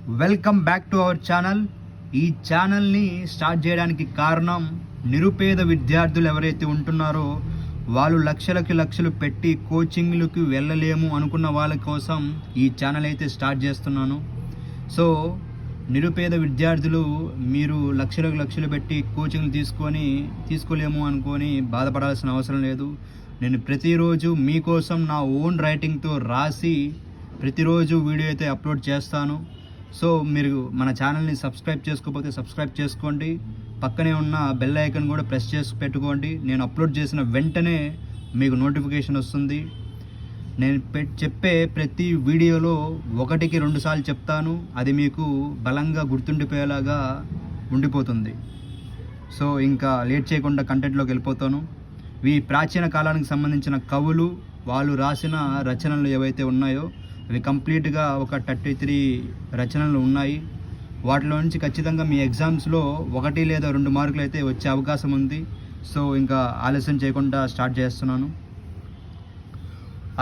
Welcome back to our channel. ఈ ఛానల్ని start చేయడానికి కారణం నిరుపేద విద్యార్థులు ఎవరైతే ఉంటున్నారో వాళ్ళు లక్షలు పెట్టి కోచింగ్లకు వెళ్ళలేము అనుకున్న వాళ్ళ కోసం ఈ ఛానల్ అయితే స్టార్ట్ చేస్తున్నాను. సో నిరుపేద విద్యార్థులు మీరు లక్షలు పెట్టి కోచింగ్లు తీసుకోలేము అనుకొని బాధపడాల్సిన అవసరం లేదు. నేను ప్రతిరోజు మీకోసం నా ఓన్ రైటింగ్తో రాసి ప్రతిరోజు వీడియో అయితే అప్లోడ్ చేస్తాను. సో మీరు మన ఛానల్ని సబ్స్క్రైబ్ చేసుకోకపోతే సబ్స్క్రైబ్ చేసుకోండి. పక్కనే ఉన్న బెల్ ఐకాన్ కూడా ప్రెస్ చేసి పెట్టుకోండి. నేను అప్లోడ్ చేసిన వెంటనే మీకు నోటిఫికేషన్ వస్తుంది. నేను చెప్పే ప్రతి వీడియోలో 1-2 సార్లు చెప్తాను. అది మీకు బలంగా గుర్తుండిపోయేలాగా ఉండిపోతుంది. సో ఇంకా లేట్ చేయకుండా కంటెంట్లోకి వెళ్ళిపోతాను. ఈ ప్రాచీన కాలానికి సంబంధించిన కవులు వాళ్ళు రాసిన రచనలు ఏవైతే ఉన్నాయో అవి కంప్లీట్గా ఒక 33 రచనలు ఉన్నాయి. వాటిలో నుంచి ఖచ్చితంగా మీ ఎగ్జామ్స్లో 1 లేదా 2 మార్కులు అయితే వచ్చే అవకాశం ఉంది. సో ఇంకా ఆలస్యం చేయకుండా స్టార్ట్ చేస్తున్నాను.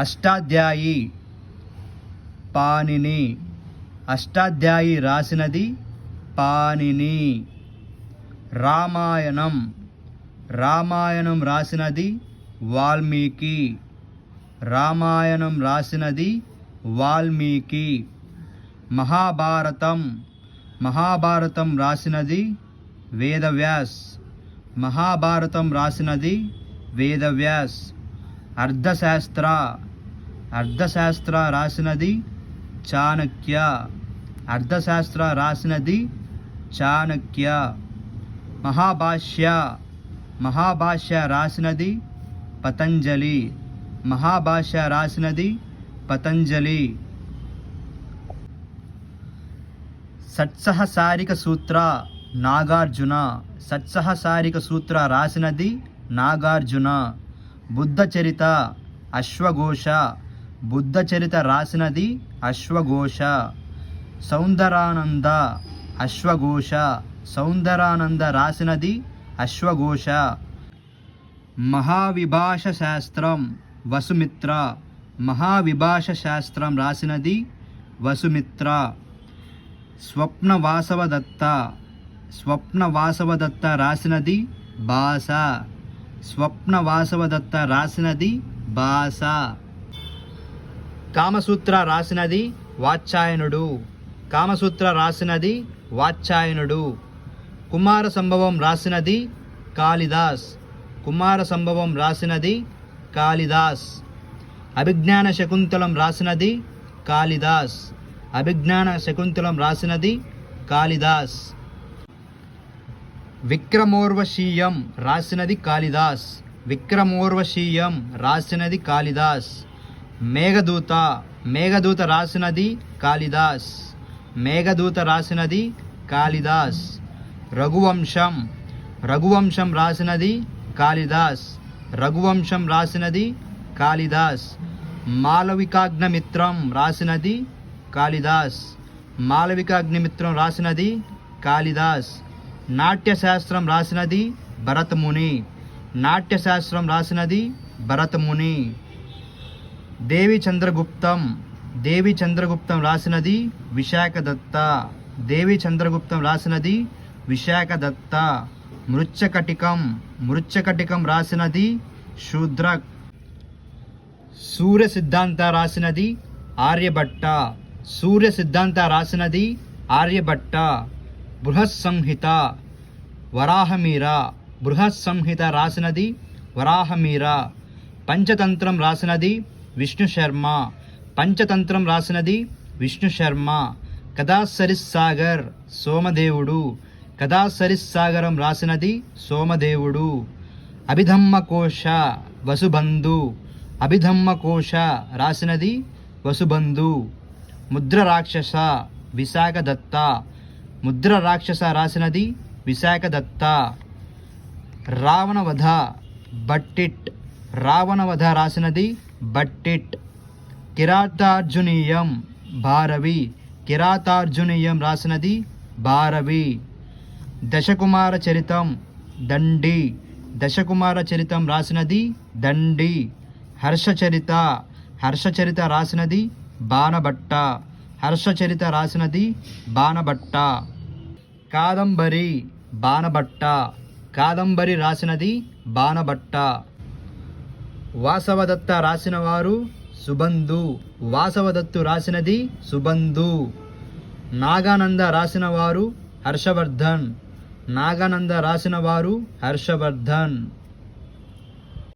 అష్టాధ్యాయి పాణిని. అష్టాధ్యాయి రాసినది పాణిని. రామాయణం రాసినది వాల్మీకి. మహాభారతం రాసినది వేదవ్యాస్. అర్థశాస్త్ర రాసినది చాణక్య. మహాభాష్య రాసినది పతంజలి. సత్సహసారిక సూత్ర రాసినది నాగార్జున. బుద్ధ చరిత రాసినది అశ్వఘోష. సౌందరానంద రాసినది అశ్వఘోష. మహావిభాష శాస్త్రం రాసినది వసుమిత్ర. స్వప్నవాసవదత్త రాసినది భాస. కామసూత్ర రాసినది వాత్సాయనుడు. కుమార సంభవం రాసినది కాళిదాస్. అభిజ్ఞాన శకుంతలం రాసినది కాళిదాస్. విక్రమోర్వశీయం రాసినది కాళిదాస్. మేఘదూత రాసినది కాళిదాస్. రఘువంశం రాసినది కాళిదాస్. మాళవికాగ్నిమిత్రం రాసినది కాళిదాస్. నాట్యశాస్త్రం రాసినది భరతముని. దేవి చంద్రగుప్తం రాసినది విశాఖదత్త. మృచ్చకటికం రాసినది శూద్రక్. సూర్య సిద్ధాంత రాసినది ఆర్యభట్ట. బృహత్సంహిత రాసినది వరాహమీర. పంచతంత్రం రాసినది విష్ణు శర్మ. కథాసరిస్సాగర్ రాసినది సోమదేవుడు. అభిధమ్మకోశ రాసినది వసుబంధు. ముద్ర రాక్షస రాసినది విశాఖదత్త. రావణవధ రాసినది భట్టిట్. కిరాతార్జునీయం రాసినది భారవి. దశకుమార చరితం రాసినది దండి. హర్షచరిత రాసినది బాణభట్ట. హర్షచరిత రాసినది బాణభట్ట. కాదంబరి బాణభట్ట. కాదంబరి రాసినది బాణభట్ట. వాసవదత్త రాసిన వారు సుబంధు. వాసవదత్తు రాసినది సుబంధు. నాగానంద రాసిన వారు హర్షవర్ధన్. నాగానంద రాసిన వారు హర్షవర్ధన్.